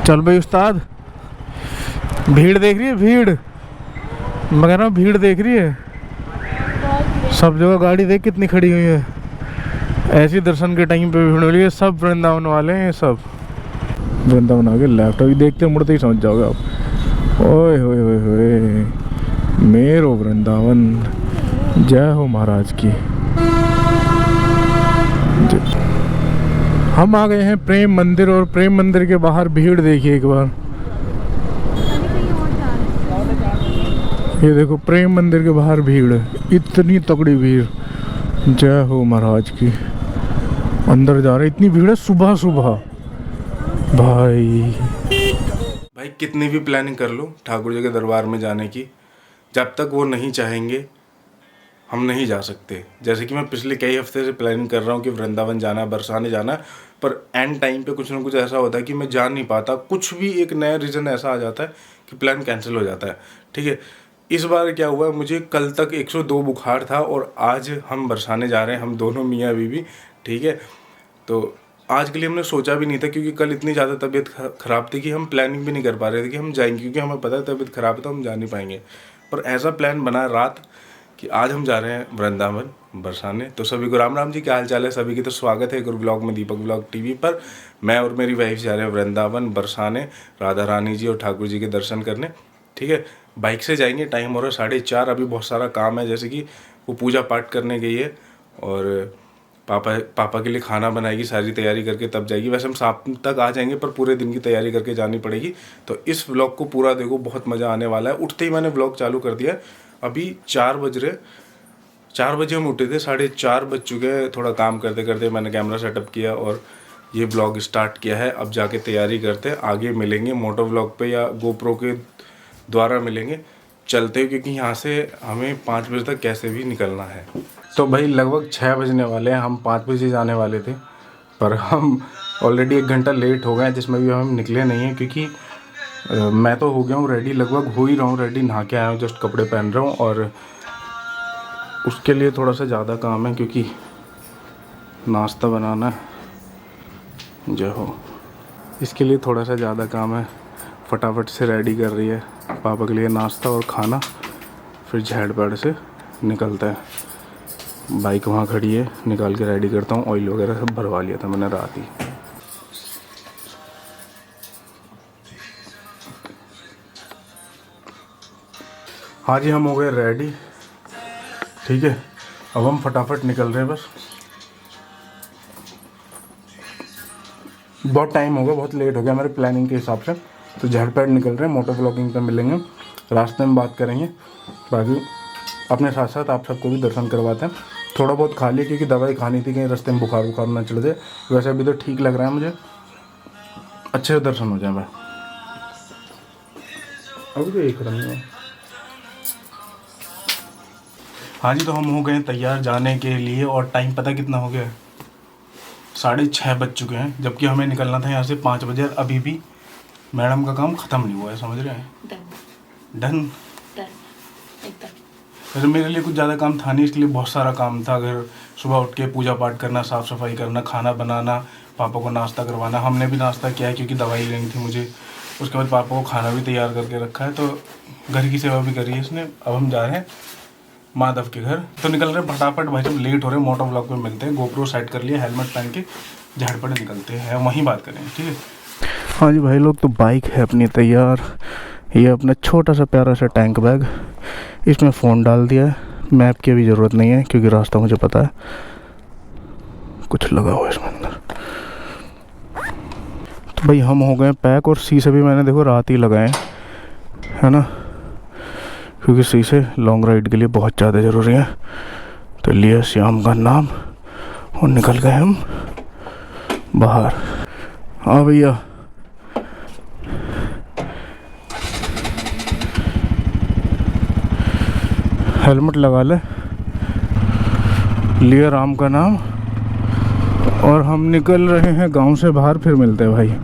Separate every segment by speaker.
Speaker 1: चल भाई उस्ताद, भीड़ देख रही है? भीड़, मैं कह रहा हूँ भीड़ देख रही है? सब जगह गाड़ी देख कितनी खड़ी हुई है। ऐसी दर्शन के टाइम पे भीड़ हो रही है। सब वृंदावन वाले हैं, सब वृंदावन आ गए। लैपटॉप देखते मुड़ते ही समझ जाओगे आप। ओए होए होए होए, मेरो वृंदावन, जय हो महाराज की। हम आ गए हैं प्रेम मंदिर, और प्रेम मंदिर के बाहर भीड़ देखिए एक बार। ये देखो प्रेम मंदिर के बाहर भीड़ है, इतनी तगड़ी भीड़, जय हो महाराज की। अंदर जा रहे, इतनी भीड़ है सुबह सुबह। भाई कितनी भी प्लानिंग कर लो ठाकुर जी के दरबार में जाने की, जब तक वो नहीं चाहेंगे हम नहीं जा सकते। जैसे कि मैं पिछले कई हफ्ते से प्लानिंग कर रहा हूँ कि वृंदावन जाना है, बरसाने जाना है, पर एंड टाइम पे कुछ ना कुछ ऐसा होता है कि मैं जा नहीं पाता। कुछ भी एक नया रीज़न ऐसा आ जाता है कि प्लान कैंसिल हो जाता है। ठीक है, इस बार क्या हुआ, मुझे कल तक 102 बुखार था और आज हम बरसाने जा रहे हैं, हम दोनों मियाँ बीवी। ठीक है, तो आज के लिए हमने सोचा भी नहीं था, क्योंकि कल इतनी ज़्यादा तबीयत ख़राब थी कि हम प्लानिंग भी नहीं कर पा रहे थे कि हम जाएंगे, क्योंकि हमें पता है तबीयत ख़राब है तो हम जा नहीं पाएंगे। पर ऐसा प्लान बना रात कि आज हम जा रहे हैं वृंदावन बरसाने। तो सभी को राम राम जी, क्या हाल चाल है सभी की। तो स्वागत है गुरु ब्लॉग में, दीपक ब्लॉग टीवी पर। मैं और मेरी वाइफ जा रहे हैं वृंदावन बरसाने, राधा रानी जी और ठाकुर जी के दर्शन करने। ठीक है, बाइक से जाएंगे। टाइम हो रहा है 4:30। अभी बहुत सारा काम है, जैसे कि वो पूजा पाठ करने गई है और पापा के लिए खाना बनाएगी, सारी तैयारी करके तब जाएगी। वैसे हम शाम तक आ जाएंगे, पर पूरे दिन की तैयारी करके जानी पड़ेगी। तो इस व्लॉग को पूरा देखो, बहुत मज़ा आने वाला है। उठते ही मैंने व्लॉग चालू कर दिया। अभी 4 बज रहे, 4 बजे हम उठे थे, 4:30 बज चुके हैं। थोड़ा काम करते करते मैंने कैमरा सेटअप किया और ये व्लॉग स्टार्ट किया है। अब जाके तैयारी करते हैं, आगे मिलेंगे मोटो व्लॉग पे या गोप्रो के द्वारा मिलेंगे चलते, क्योंकि यहाँ से हमें 5 बजे तक कैसे भी निकलना है। तो भाई लगभग 6 बजने वाले हैं, हम 5 बजे जाने वाले थे, पर हम ऑलरेडी 1 घंटा लेट हो गए हैं, जिसमें भी हम निकले नहीं हैं। क्योंकि मैं तो हो गया हूँ रेडी, लगभग हो ही रहा हूँ रेडी, नहा के आया हूँ, जस्ट कपड़े पहन रहा हूँ। और उसके लिए थोड़ा सा ज़्यादा काम है, क्योंकि नाश्ता बनाना है, जो हो इसके लिए थोड़ा सा ज़्यादा काम है। फटाफट से रेडी कर रही है पापा के लिए नाश्ता और खाना, फिर झैड़ से निकलता है। बाइक वहाँ खड़ी है, निकाल के रेडी करता हूँ। ऑयल वगैरह सब भरवा लिया था मैंने रात ही। हाँ जी, हम हो गए रेडी। ठीक है, अब हम फटाफट निकल रहे हैं। बस बहुत टाइम हो गया, बहुत लेट हो गया मेरे प्लानिंग के हिसाब से। तो झटपट निकल रहे हैं, मोटो ब्लॉगिंग पे मिलेंगे, रास्ते में बात करेंगे। बाकी अपने साथ साथ आप सबको भी दर्शन करवाते हैं। थोड़ा बहुत खा लिया, क्योंकि दवाई खानी थी, कहीं रास्ते में बुखार ना चढ़ जाए। वैसे अभी तो ठीक लग रहा है मुझे, अच्छे से दर्शन हो जाए। मैं अभी तो एक रहा। हाँ जी, तो हम हो गए तैयार जाने के लिए, और टाइम पता कितना हो गया है? 6:30 बज चुके हैं, जबकि हमें निकलना था यहाँ से 5 बजे। अभी भी मैडम का काम ख़त्म नहीं हुआ है, समझ रहे हैं? डन। वैसे मेरे लिए कुछ ज़्यादा काम था नहीं, इसलिए बहुत सारा काम था। घर सुबह उठ के पूजा पाठ करना, साफ़ सफाई करना, खाना बनाना, पापा को नाश्ता करवाना। हमने भी नाश्ता किया है, क्योंकि दवाई लेनी थी मुझे। उसके बाद पापा को खाना भी तैयार करके रखा है, तो घर की सेवा भी करी है इसने। अब हम जा रहे हैं माधव के घर, तो निकल रहे हैं फटाफट। भाई जब लेट हो रहे हैं, मोटो ब्लॉग पे मिलते हैं। गोप्रो सेट कर लिया, हेलमेट पहन के झटपट निकलते हैं, वहीं बात करेंगे। ठीक है। हाँ जी भाई लोग, तो बाइक है अपनी तैयार। ये अपना छोटा सा प्यारा सा टैंक बैग, इसमें फ़ोन डाल दिया है। मैप की भी ज़रूरत नहीं है, क्योंकि रास्ता मुझे पता है। कुछ लगा हुआ है इसमें अंदर। तो भाई हम हो गए पैक, और शीशे भी मैंने देखो रात ही लगाए है ना, क्योंकि शीशे लॉन्ग राइड के लिए बहुत ज़्यादा ज़रूरी है। तो लिया श्याम का नाम और निकल गए हम बाहर। हाँ भैया, हेलमेट लगा ले, लिया राम का नाम, और हम निकल रहे हैं गांव से बाहर। फिर मिलते हैं भाई।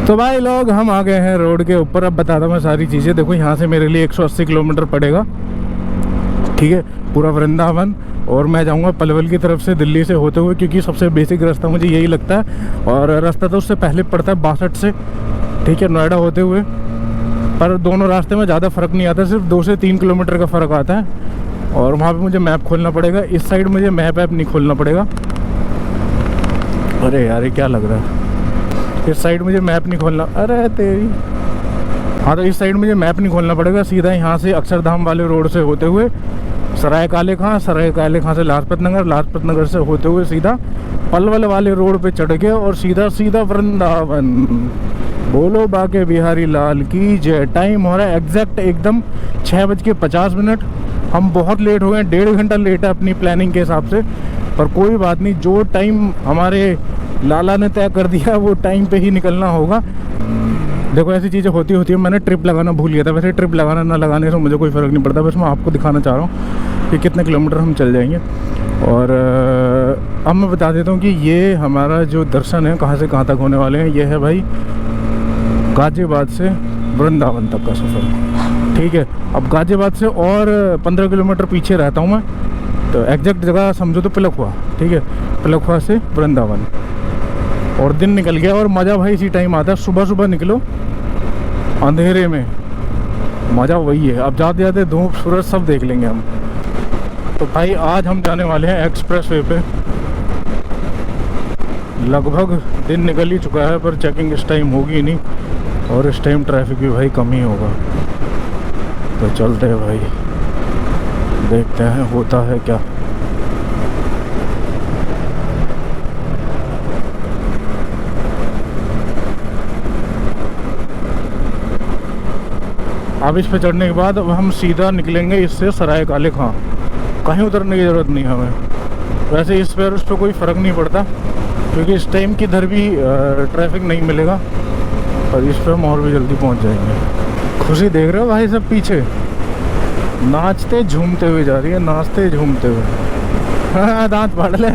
Speaker 1: तो भाई लोग, हम आ गए हैं रोड के ऊपर। अब बताता हूँ मैं सारी चीज़ें। देखो यहाँ से मेरे लिए 180 किलोमीटर पड़ेगा। ठीक है, पूरा वृंदावन। और मैं जाऊंगा पलवल की तरफ से दिल्ली से होते हुए, क्योंकि सबसे बेसिक रास्ता मुझे यही लगता है। और रास्ता तो उससे पहले पड़ता है 62 से, ठीक है, नोएडा होते हुए। पर दोनों रास्ते में ज़्यादा फ़र्क नहीं आता, सिर्फ 2 से 3 किलोमीटर का फ़र्क आता है। और वहाँ पे मुझे मैप खोलना पड़ेगा, इस साइड मुझे मैप ऐप नहीं खोलना पड़ेगा। अरे यार, ये क्या लग रहा है, इस साइड मुझे मैप नहीं खोलना, अरे तेरी। हाँ, तो इस साइड मुझे मैप नहीं खोलना पड़ेगा, सीधा यहाँ से अक्षरधाम वाले रोड से होते हुए सराय काले खां से लाजपत नगर से होते हुए सीधा पलवल वाले रोड पे चढ़ के और सीधा सीधा वृंदावन। बोलो बाके बिहारी लाल की जय। टाइम हो रहा है एग्जैक्ट एकदम 6:50। हम बहुत लेट हो गए, 1.5 घंटा लेट है अपनी प्लानिंग के हिसाब से, पर कोई बात नहीं, जो टाइम हमारे लाला ने तय कर दिया वो टाइम पे ही निकलना होगा। देखो, ऐसी चीज़ें होती है। मैंने ट्रिप लगाना भूल गया था। वैसे ट्रिप लगाना ना लगाने से मुझे कोई फ़र्क नहीं पड़ता, बस मैं आपको दिखाना चाह रहा हूँ कि कितने किलोमीटर हम चल जाएंगे। और अब मैं बता देता हूँ कि ये हमारा जो दर्शन है कहाँ से कहाँ तक होने वाले हैं। ये है भाई गाज़ियाबाद से वृंदावन तक का सफ़र, ठीक है। अब गाज़ियाबाद से और 15 किलोमीटर पीछे रहता हूँ मैं, तो एग्जैक्ट जगह समझो तो पिलखुआ, ठीक है। पिलखुआ से वृंदावन, और दिन निकल गया। और मज़ा भाई इसी टाइम आता है, सुबह सुबह निकलो अंधेरे में, मज़ा वही है। अब जाते जाते धूप सूरज सब देख लेंगे हम। तो भाई आज हम जाने वाले हैं एक्सप्रेस वे पे। लगभग दिन निकल ही चुका है, पर चेकिंग इस टाइम होगी नहीं, और इस टाइम ट्रैफिक भी भाई कम ही होगा। तो चलते हैं भाई, देखते हैं होता है क्या। अब इस पे चढ़ने के बाद अब हम सीधा निकलेंगे इससे सराय काले खां। कहीं उतरने की ज़रूरत नहीं हमें। वैसे इस पर उस पर कोई फ़र्क नहीं पड़ता, क्योंकि इस टाइम की इधर भी ट्रैफिक नहीं मिलेगा, और इस पर हम और भी जल्दी पहुंच जाएंगे। खुशी देख रहे हो भाई, सब पीछे नाचते झूमते हुए जा रही है, नाचते झूमते हुए। हाँ, दांत फाड़ ले।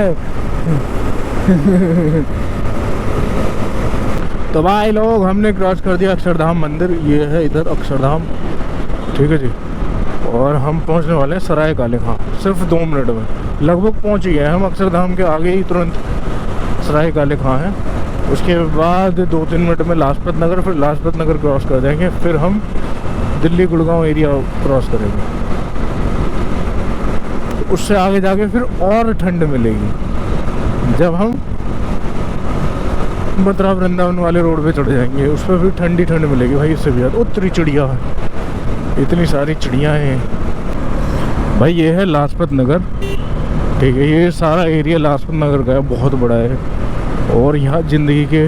Speaker 1: तो भाई लोग, हमने क्रॉस कर दिया अक्षरधाम मंदिर। ये है इधर अक्षरधाम, ठीक है जी। और हम पहुंचने वाले हैं सराय काले खां, सिर्फ 2 मिनट में लगभग पहुंच ही गए हम। अक्षरधाम के आगे ही तुरंत सराय काले खां है। उसके बाद 2-3 मिनट में लाजपत नगर, फिर लाजपत नगर क्रॉस कर देंगे, फिर हम दिल्ली गुड़गांव एरिया क्रॉस करेंगे। तो उससे आगे जाके फिर और ठंड मिलेगी जब हम मथुरा वृंदावन वाले रोड पे चढ़ जाएंगे। उस पर फिर ठंडी ठंड मिलेगी भाई, इससे भी ज़्यादा। उतरी चिड़िया है, इतनी सारी चिड़िया हैं भाई। ये है लाजपत नगर, ठीक है। ये सारा एरिया लाजपत नगर का है, बहुत बड़ा है। और यहाँ ज़िंदगी के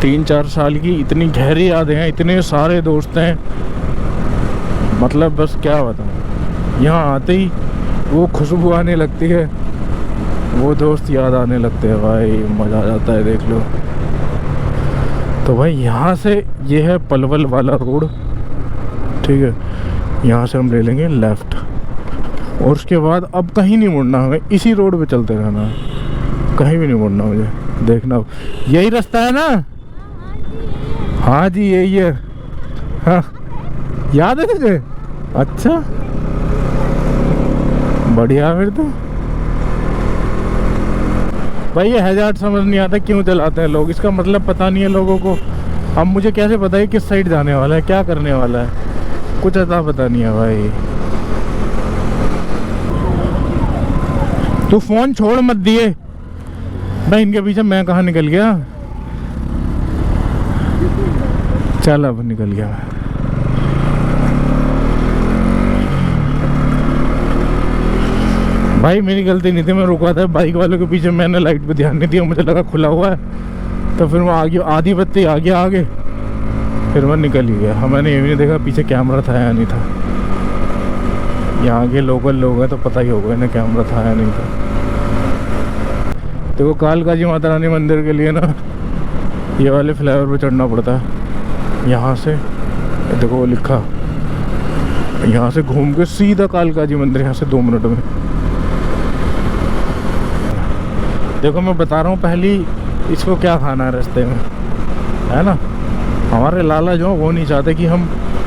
Speaker 1: 3-4 साल की इतनी गहरी यादें हैं, इतने सारे दोस्त हैं, मतलब बस क्या बताऊँ। यहाँ आते ही वो खुशबू आने लगती है, वो दोस्त याद आने लगते हैं भाई, मज़ा आ जाता है, देख लो। तो भाई यहाँ से ये है पलवल वाला रोड, ठीक है। यहाँ से हम ले लेंगे लेफ़्ट, और उसके बाद अब कहीं नहीं मुड़ना हमें, इसी रोड पे चलते रहना है, कहीं भी नहीं मुड़ना मुझे। देखना, यही रास्ता है ना? हाँ जी, यही है। हाँ, याद है तुझे? अच्छा, बढ़िया। फिर तो भाई ये हैजार्ड समझ नहीं आता क्यों चलाते हैं लोग, इसका मतलब पता नहीं है लोगों को। अब मुझे कैसे पता है किस साइड जाने वाला है, क्या करने वाला है, कुछ ऐसा पता नहीं है भाई। तू फोन छोड़ मत दिए भाई, इनके पीछे मैं कहाँ निकल गया। चल अब निकल गया। भाई मेरी गलती नहीं थी, मैं रुका था बाइक वालों के पीछे, मैंने लाइट पे ध्यान नहीं दिया, मुझे लगा खुला हुआ है, तो फिर मैं आगे आधी बत्ती आ गया आगे, फिर मैं निकल ही गया। मैंने ये भी नहीं देखा पीछे कैमरा था या नहीं था। यहाँ के लोकल लोग हैं तो पता ही होगा इन्हें कैमरा था या नहीं था। देखो कालका जी माता रानी मंदिर के लिए ना ये वाले फ्लाईओवर पे चढ़ना पड़ता है। यहाँ से देखो वो लिखा, यहाँ से घूम के सीधा कालका जी मंदिर, यहाँ से 2 मिनट में। देखो मैं बता रहा हूँ पहली इसको क्या खाना है रास्ते में, है ना। हमारे लाला जो वो नहीं चाहते कि हम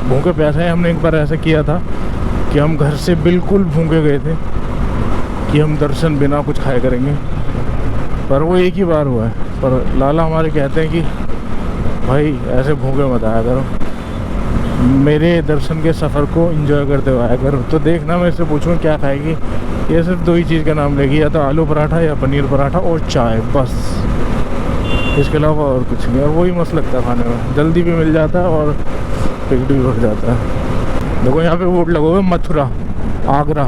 Speaker 1: भूखे प्यासे हैं। हमने एक बार ऐसा किया था, कि हम घर से बिल्कुल भूखे गए थे कि हम दर्शन बिना कुछ खाए करेंगे, पर वो एक ही बार हुआ है। पर लाला हमारे कहते हैं कि भाई ऐसे भूखे मत आया करो, मेरे दर्शन के सफ़र को एंजॉय करते हुए आया करो। तो देखना मैं इससे पूछूँ क्या खाएगी, ये सिर्फ दो ही चीज़ का नाम लेगी, या तो आलू पराठा या पनीर पराठा और चाय, बस। इसके अलावा और कुछ नहीं। और वही मस्त लगता है खाने में, जल्दी भी मिल जाता है और पेट भी भर जाता है। देखो यहाँ पे बोर्ड लगा हुआ है मथुरा आगरा,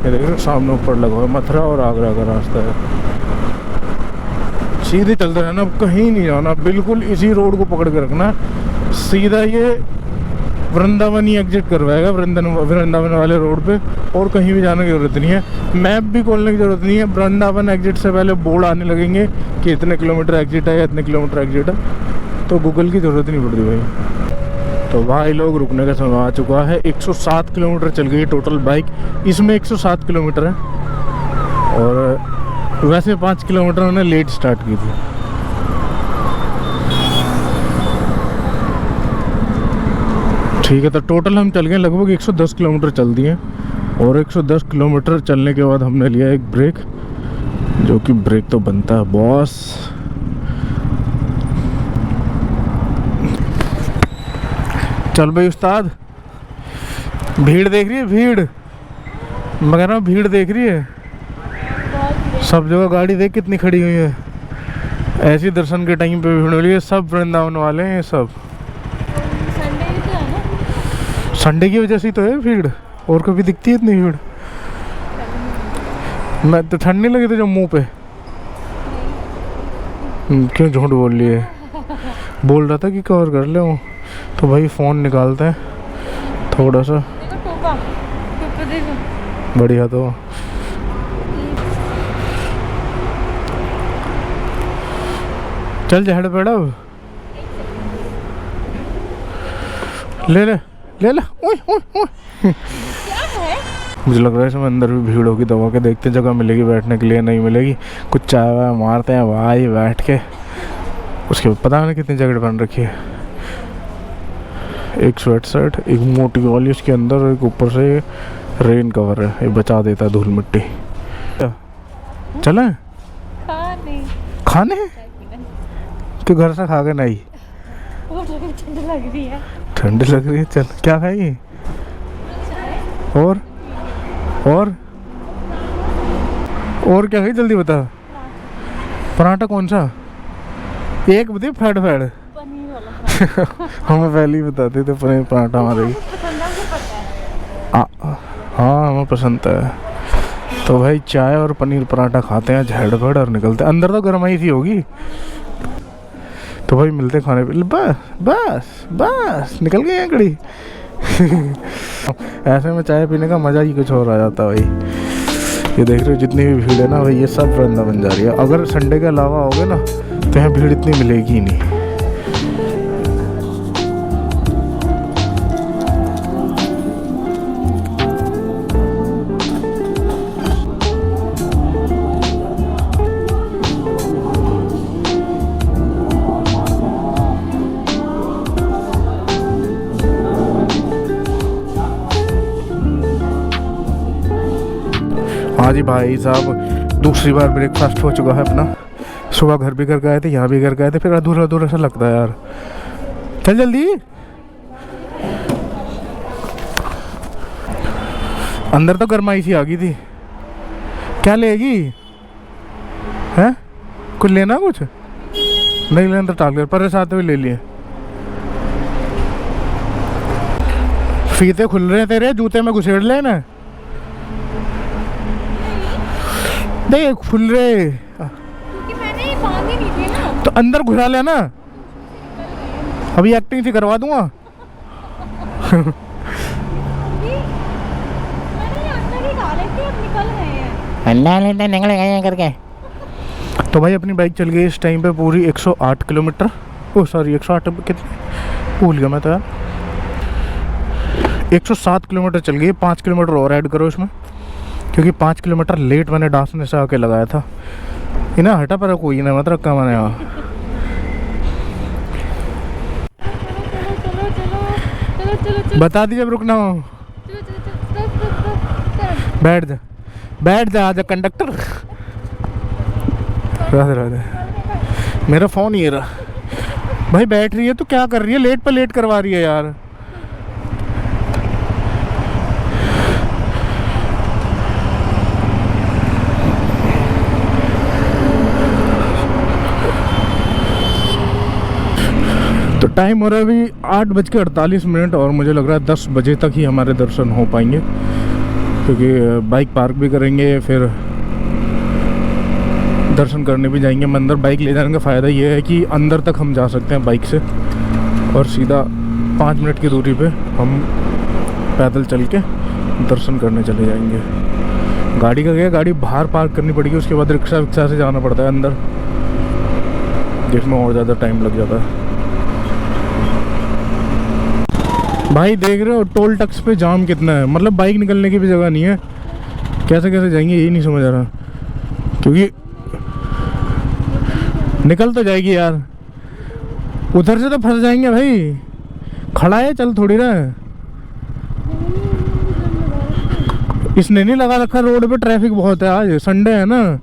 Speaker 1: ये देखो सामने ऊपर लगा हुआ है मथुरा और आगरा का रास्ता है। सीधे चलते रहना, कहीं नहीं जाना, बिल्कुल इसी रोड को पकड़ के रखना, सीधा ये वृंदावन ही एग्जिट करवाएगा, वृंदावन वाले रोड पे, और कहीं भी जाने की ज़रूरत नहीं है। मैप भी खोलने की ज़रूरत नहीं है, वृंदावन एग्जिट से पहले बोर्ड आने लगेंगे कि इतने किलोमीटर एग्जिट है या इतने किलोमीटर एग्जिट है, तो गूगल की ज़रूरत नहीं पड़ती भाई। तो भाई लोग रुकने का समय आ चुका है। 107 किलोमीटर चल गई टोटल बाइक, इसमें 107 किलोमीटर है, और वैसे 5 किलोमीटर मैंने लेट स्टार्ट की थी। ठीक है, तो टोटल हम चल गए लगभग 110 किलोमीटर चल दिए, और 110 किलोमीटर चलने के बाद हमने लिया एक ब्रेक, जो कि ब्रेक तो बनता है बॉस। चल भाई उस्ताद, भीड़ देख रही है, भीड़, मैं कह रहा हूँ भीड़ देख रही है, सब जगह गाड़ी देख कितनी खड़ी हुई है। ऐसी दर्शन के टाइम पे भीड़ हो रही है, सब वृंदावन वाले हैं सब। संडे की वजह से तो है भीड़, और कभी दिखती है इतनी भीड़? मैं तो ठंड नहीं लगी थी जब मुंह पे? क्यों झूठ बोल लिए? बोल रहा था कि कवर कर ले हूँ, तो भाई फ़ोन निकालते हैं थोड़ा सा। बढ़िया, तो चल झाड़ पेड़ा अब ले ले ले ला। ओए ओए ओए, मुझे लग रहा है इसमें अंदर भी भीड़ होगी, दबा के देखते जगह मिलेगी बैठने के लिए, नहीं मिलेगी। कुछ चाय वाय मारते हैं भाई बैठ के, उसके बाद पता नहीं कितनी जैकेट बन रखी है। एक स्वेट शर्ट, एक मोटी वाली उसके अंदर, एक ऊपर से रेन कवर है, ये बचा देता है धूल मिट्टी। चलें खाने तो घर से खा के नहीं, ठंड लग रही है, ठंड लग रही है। चल क्या खाएगी? और क्या खाई जल्दी बता। पराठा कौन सा? एक बता, फैड हमें पहले ही बताते थे पनीर पराठा हमारे। हाँ हमें पसंद है। तो भाई चाय और पनीर पराठा खाते हैं झड़फड़ और निकलते हैं। अंदर तो गर्माई सी होगी। तो भाई मिलते खाने पे, बस बस बस निकल गए हैं कड़ी। ऐसे में चाय पीने का मज़ा ही कुछ और आ जाता है भाई। ये देख रहे हो जितनी भी भीड़ है ना भाई, ये सब वृंदावन जा रही है। अगर संडे के अलावा होगे ना तो यहाँ भीड़ इतनी मिलेगी ही नहीं। हाँ जी भाई साहब, दूसरी बार ब्रेकफास्ट हो चुका है अपना। सुबह घर भी करके आए थे, यहाँ भी करके आए थे, फिर अधूरा अधूरा सा लगता है यार। चल जल्दी, अंदर तो गर्माई सी आ गई थी। क्या लेगी है? कुछ लेना? कुछ नहीं लेना तो टाल कर, पर साथ में ले लिए। फीते खुल रहे हैं तेरे, जूते में घुसेड़ लेना। नहीं खुल रहे, क्योंकि मैंने बांधी नहीं थी ना, तो अंदर घुसा लेना। अभी एक्टिंग से करवा दूंगा। निकल गए करके। तो भाई अपनी बाइक चल गई इस टाइम पे पूरी 108 किलोमीटर। ओह सॉरी 108 कितने भूल गया मैं तो यार। 107 किलोमीटर चल गई, 5 किलोमीटर और ऐड करो इसमें, क्योंकि 5 किलोमीटर लेट मैंने डांसने से आके लगाया था। इन्हें हटा पर कोई ना मत रखा मैंने यहाँ। बता दीजिए अब रुकना हो। बैठ जा आजा कंडक्टर। राधे राधे। मेरा फ़ोन ये रहा। भाई बैठ रही है तो क्या कर रही है, लेट पे लेट करवा रही है यार। तो टाइम हो रहा है अभी 8:48 और मुझे लग रहा है 10 बजे तक ही हमारे दर्शन हो पाएंगे, क्योंकि बाइक पार्क भी करेंगे, फिर दर्शन करने भी जाएंगे मंदिर। बाइक ले जाने का फ़ायदा ये है कि अंदर तक हम जा सकते हैं बाइक से, और सीधा 5 मिनट की दूरी पे हम पैदल चल के दर्शन करने चले जाएंगे। गाड़ी का क्या, गाड़ी बाहर पार्क करनी पड़ेगी, उसके बाद रिक्शा विक्शा से जाना पड़ता है अंदर, जिसमें और ज़्यादा टाइम लग जाता है। भाई देख रहे हो टोल टैक्स पे जाम कितना है, मतलब बाइक निकलने की भी जगह नहीं है। कैसे कैसे जाएंगे यही नहीं समझ आ रहा, क्योंकि निकल तो जाएगी यार, उधर से तो फंस जाएंगे भाई। खड़ा है, चल थोड़ी रहा है। इसने नहीं लगा रखा रोड पे, ट्रैफिक बहुत है, आज संडे है ना,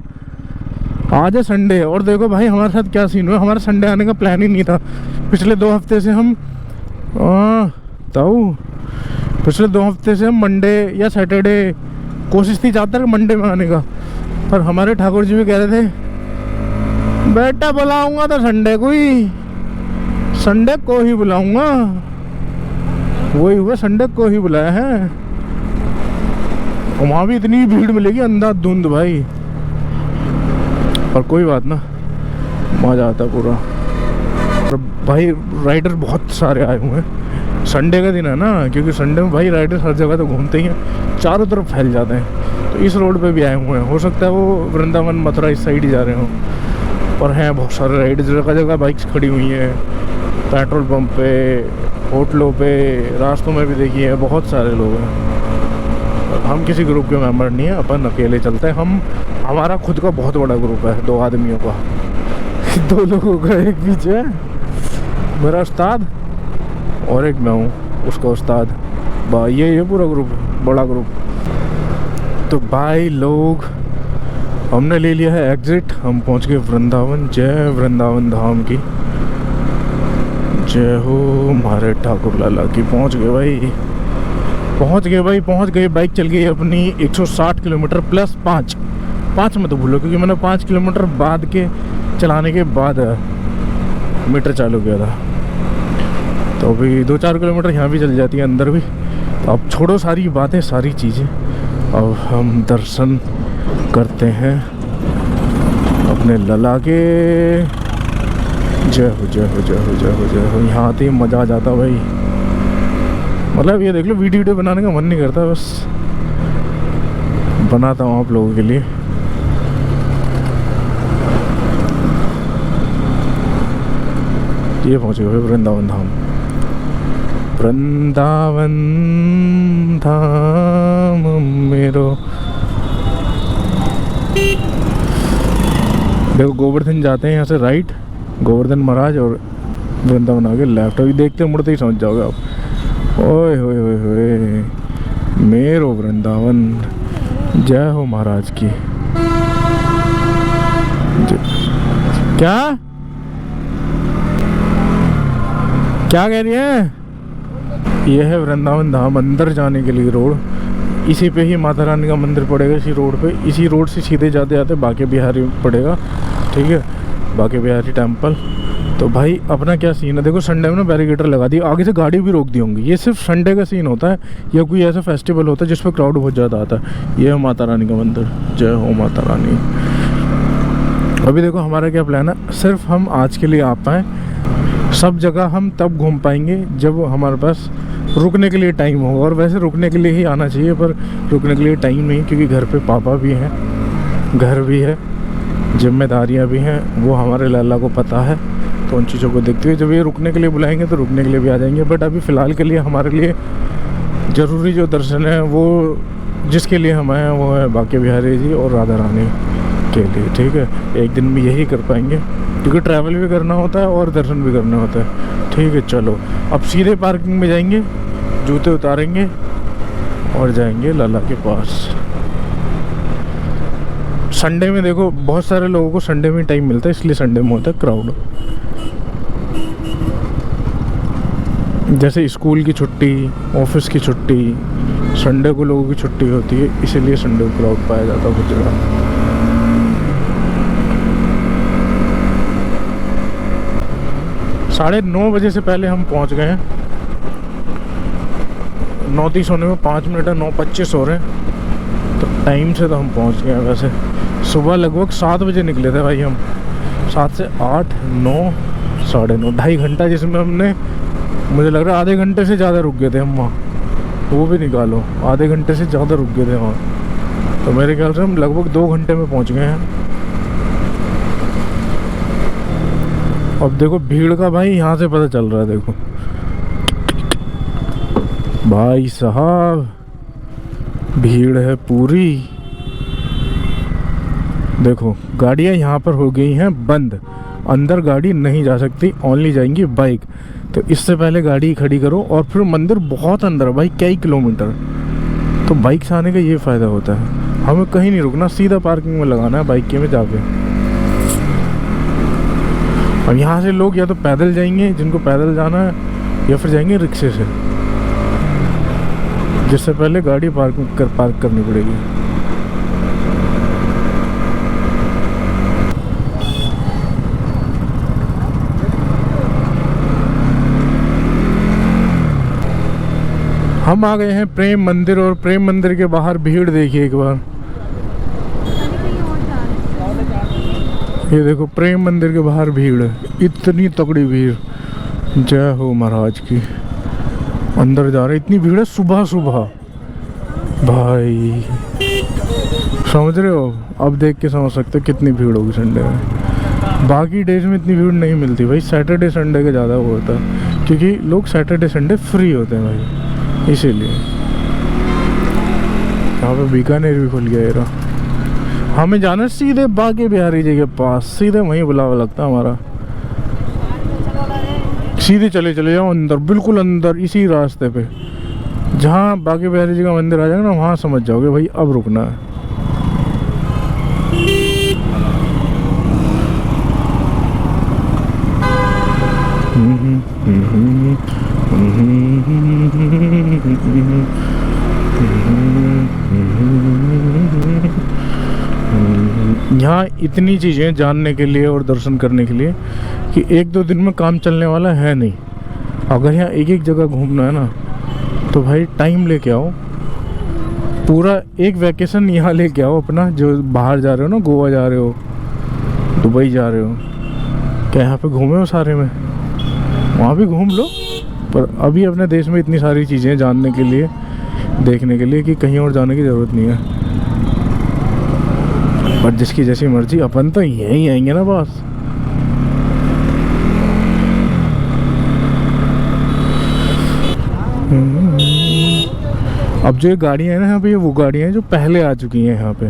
Speaker 1: आज है संडे। और देखो भाई हमारे साथ क्या सीन हुआ, हमारा संडे आने का प्लान ही नहीं था। पिछले 2 हफ्ते से हम पिछले 2 हफ्ते से हम मंडे या सैटरडे, कोशिश थी ज़्यादातर मंडे में आने का, पर हमारे ठाकुर जी भी कह रहे थे बेटा बुलाऊंगा तो संडे को ही, संडे को ही बुलाऊंगा। वही हुआ, संडे को ही बुलाया है। और वहाँ भी इतनी भीड़ मिलेगी अंधाधुंध भाई, पर कोई बात ना, मज़ा आता पूरा। और भाई राइडर बहुत सारे आए हुए हैं, संडे का दिन है ना, क्योंकि संडे में भाई राइडर हर जगह तो घूमते ही हैं, चारों तरफ फैल जाते हैं। तो इस रोड पे भी आए हुए हैं, हो सकता है वो वृंदावन मथुरा इस साइड ही जा रहे हों, पर हैं बहुत सारे राइडर, जगह जगह बाइक्स खड़ी हुई हैं, पेट्रोल पंप पे, होटलों पे, रास्तों में भी देखिए बहुत सारे लोग हैं। हम किसी ग्रुप के मेंबर नहीं हैं, अपन अकेले चलते हैं। हमारा खुद का बहुत बड़ा ग्रुप है, 2 आदमियों का 2 लोगों का। एक पीछे मेरा उस्ताद और एक मैं हूँ उसका उस्ताद, ये पूरा ग्रुप, बड़ा ग्रुप। तो भाई लोग हमने ले लिया है एग्जिट, हम पहुँच गए वृंदावन। जय वृंदावन धाम की जय हो, हमारे ठाकुर लाला की। पहुँच गए भाई, पहुँच गए। बाइक चल गई अपनी 160 किलोमीटर प्लस 5 में तो भूलो, क्योंकि मैंने 5 किलोमीटर बाद के चलाने के बाद मीटर चालू किया था। तो अभी 2-4 किलोमीटर यहाँ भी चल जाती है अंदर भी। तो अब छोड़ो सारी बातें, सारी चीज़ें, अब हम दर्शन करते हैं अपने लला के। जय हो जय हो जय हो जय हो जय हो। यहाँ आते ही मज़ा आ जाता भाई, मतलब ये देख लो, वीडियो बनाने का मन नहीं करता, बस बनाता हूँ आप लोगों के लिए। ये पहुँचे हुए वृंदावन धाम, वृंदावन धाम मेरो। देखो गोवर्धन जाते हैं यहाँ से राइट, गोवर्धन महाराज, और वृंदावन आगे लेफ्ट। अभी देखते मुड़ते ही समझ जाओगे आप। ओए होए होए होए, मेरो वृंदावन। जय हो महाराज की। क्या क्या कह रही है? ये है वृंदावन धाम, अंदर जाने के लिए रोड। इसी पे ही माता रानी का मंदिर पड़ेगा, इसी रोड पे। इसी रोड से सीधे जाते जाते बांके बिहारी पड़ेगा, ठीक है, बांके बिहारी टेम्पल। तो भाई अपना क्या सीन है, देखो संडे में ना बैरिकेटर लगा दी, आगे से गाड़ी भी रोक दी होंगी। ये सिर्फ संडे का सीन होता है, या कोई ऐसा फेस्टिवल होता है जिस पर क्राउड बहुत ज़्यादा आता है। ये है माता रानी का मंदिर। जय हो माता रानी। अभी देखो हमारा क्या प्लान है, सिर्फ हम आज के लिए आ पाएँ। सब जगह हम तब घूम पाएंगे जब हमारे पास रुकने के लिए टाइम होगा, और वैसे रुकने के लिए ही आना चाहिए, पर रुकने के लिए टाइम नहीं, क्योंकि घर पे पापा भी हैं, घर भी है, जिम्मेदारियां भी हैं, वो हमारे लाला को पता है। तो उन चीज़ों को देखते हुए जब ये रुकने के लिए बुलाएंगे तो रुकने के लिए भी आ जाएंगे। बट अभी फ़िलहाल के लिए हमारे लिए ज़रूरी जो दर्शन है, वो जिसके लिए हम आए हैं, वो है बांके बिहारी जी और राधा रानी के लिए, ठीक है। एक दिन में यही कर पाएंगे, क्योंकि ट्रैवल भी करना होता है और दर्शन भी करना होता है, ठीक है। चलो अब सीधे पार्किंग में जाएंगे, जूते उतारेंगे और जाएंगे लाला के पास। संडे में देखो बहुत सारे लोगों को संडे में टाइम मिलता है, इसलिए संडे में होता है क्राउड। जैसे स्कूल की छुट्टी, ऑफिस की छुट्टी, संडे को लोगों की छुट्टी होती है, इसीलिए संडे को क्राउड पाया जाता है कुछ जगह। 9:30 बजे से पहले हम पहुंच गए हैं। 9:30 होने में 5 मिनट है, 9:25 हो रहे हैं, तो टाइम से तो हम पहुंच गए हैं। वैसे सुबह लगभग 7 बजे निकले थे भाई हम। 7 से 8, 9, 9:30, 2.5 घंटा, जिसमें हमने, मुझे लग रहा है आधे घंटे से ज़्यादा रुक गए थे हम वहाँ। वो भी निकालो, आधे घंटे से ज़्यादा रुक गए थे वहाँ। तो मेरे ख्याल से हम लगभग 2 घंटे में पहुँच गए हैं। अब देखो भीड़ का भाई यहाँ से पता चल रहा है। देखो भाई साहब, भीड़ है पूरी। देखो गाड़ियाँ यहाँ पर हो गई हैं बंद, अंदर गाड़ी नहीं जा सकती, ओनली जाएंगी बाइक। तो इससे पहले गाड़ी खड़ी करो, और फिर मंदिर बहुत अंदर है भाई, कई किलोमीटर। तो बाइक से आने का ये फ़ायदा होता है, हमें कहीं नहीं रुकना, सीधा पार्किंग में लगाना है बाइक के में जाके। और यहाँ से लोग या तो पैदल जाएंगे, जिनको पैदल जाना है, या फिर जाएंगे रिक्शे से, जिससे पहले गाड़ी पार्क करनी पड़ेगी। हम आ गए हैं प्रेम मंदिर, और प्रेम मंदिर के बाहर भीड़ देखिए एक बार। ये देखो प्रेम मंदिर के बाहर भीड़ है, इतनी तगड़ी भीड़, जय हो महाराज की। अंदर जा रहे, इतनी भीड़ है सुबह सुबह भाई, समझ रहे हो? अब देख के समझ सकते हो कितनी भीड़ होगी संडे में। बाकी डेज में इतनी भीड़ नहीं मिलती भाई, सैटरडे संडे का ज़्यादा वो होता है, क्योंकि लोग सैटरडे संडे फ्री होते हैं भाई, इसीलिए। यहाँ पे बीकानेर भी खुल गया यार। हमें जाना है सीधे बागे बिहारी जी के पास, सीधे वहीं बुलावा लगता है हमारा। सीधे चले जाओ अंदर, बिल्कुल अंदर, इसी रास्ते पे जहाँ बागे बिहारी जी का मंदिर आ जाएगा ना, वहाँ समझ जाओगे भाई अब रुकना है। यहाँ इतनी चीज़ें जानने के लिए और दर्शन करने के लिए कि 1-2 दिन में काम चलने वाला है नहीं। अगर यहाँ एक जगह घूमना है ना, तो भाई टाइम लेके आओ, पूरा एक वैकेशन यहाँ लेके आओ अपना। जो बाहर जा रहे हो ना, गोवा जा रहे हो, दुबई जा रहे हो, क्या यहाँ पे घूमे हो सारे में? वहाँ भी घूम लो, पर अभी अपने देश में इतनी सारी चीज़ें जानने के लिए, देखने के लिए, कि कहीं और जाने की ज़रूरत नहीं है। पर जिसकी जैसी मर्जी, अपन तो यहीं आएंगे ना बस। अब जो ये गाड़ियाँ हैं ना यहाँ पे, वो गाड़ियाँ हैं जो पहले आ चुकी हैं यहाँ पे,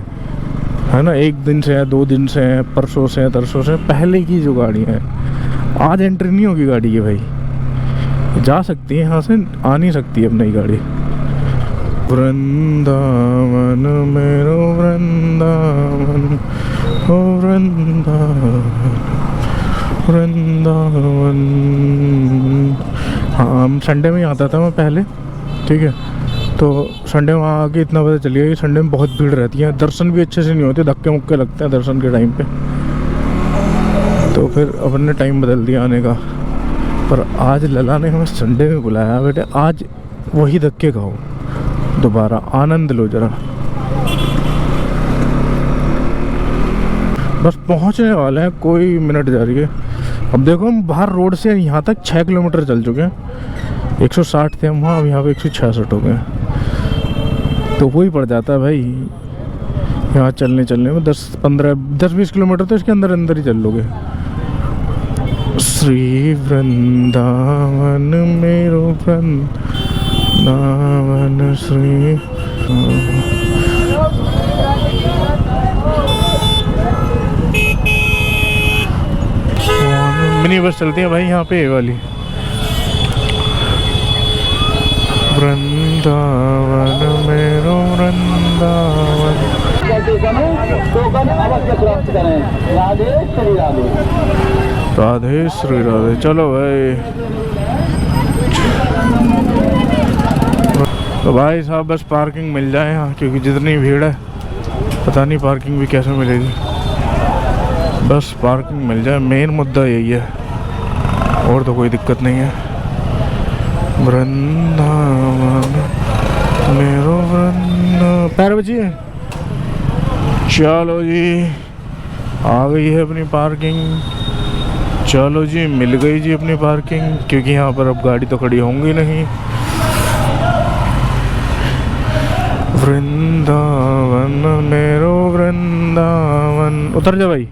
Speaker 1: है ना। 1 दिन से है, 2 दिन से है, परसों से है, तरसों से, पहले की जो गाड़ियाँ हैं। आज एंट्री नहीं होगी गाड़ी की भाई, जा सकती है यहाँ से, आ नहीं सकती है अब नई गाड़ी। वृंदावन मेरो वृंदावन, ओ वृंदावन वृंदावन। हाँ, संडे में ही आता था मैं पहले, ठीक है। तो संडे में वहाँ आके इतना पता चल गया कि संडे में बहुत भीड़ रहती है, दर्शन भी अच्छे से नहीं होते, धक्के मुक्के लगते हैं दर्शन के टाइम पे। तो फिर अपन ने टाइम बदल दिया आने का। पर आज लला ने हमें संडे में बुलाया, बेटे आज वही धक्के खाओ, दोबारा आनंद लो जरा। बस पहुंचने वाले हैं, कोई मिनट जा रही है। अब देखो हम बाहर रोड से यहाँ तक 6 किलोमीटर चल चुके हैं। 160 थे हम वहाँ, अब यहाँ पे 166 हो गए। तो वही पड़ जाता है भाई, यहाँ चलने में 10-20 किलोमीटर तो इसके अंदर ही चल लोगे। श्री वृंदावन मेरो वृंदावन श्री। मिनी बस चलती है भाई यहाँ पे, ये वाली। वृंदावन मेरो वृंदावन।
Speaker 2: करते समय टोकन अवश्य प्राप्त करें। राधे श्री राधे।
Speaker 1: राधे श्री राधे। चलो भाई, तो भाई साहब बस पार्किंग मिल जाए यहाँ, क्योंकि जितनी भीड़ है पता नहीं पार्किंग भी कैसे मिलेगी। बस पार्किंग मिल जाए, मेन मुद्दा यही है, और तो कोई दिक्कत नहीं है। वृंदावन मेरो पैर बचिए। चलो जी, आ गई है अपनी पार्किंग। चलो जी, मिल गई जी अपनी पार्किंग, क्योंकि यहाँ पर अब गाड़ी तो खड़ी होंगी नहीं। वृंदावन मेरो वृंदावन। उतर जा भाई,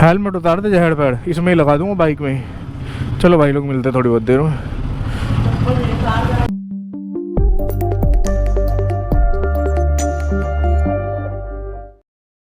Speaker 1: हेलमेट उतार दे, हेड पैड इसमें ही लगा दूंगा बाइक में ही। चलो भाई लोग, मिलते हैं थोड़ी बहुत देर में।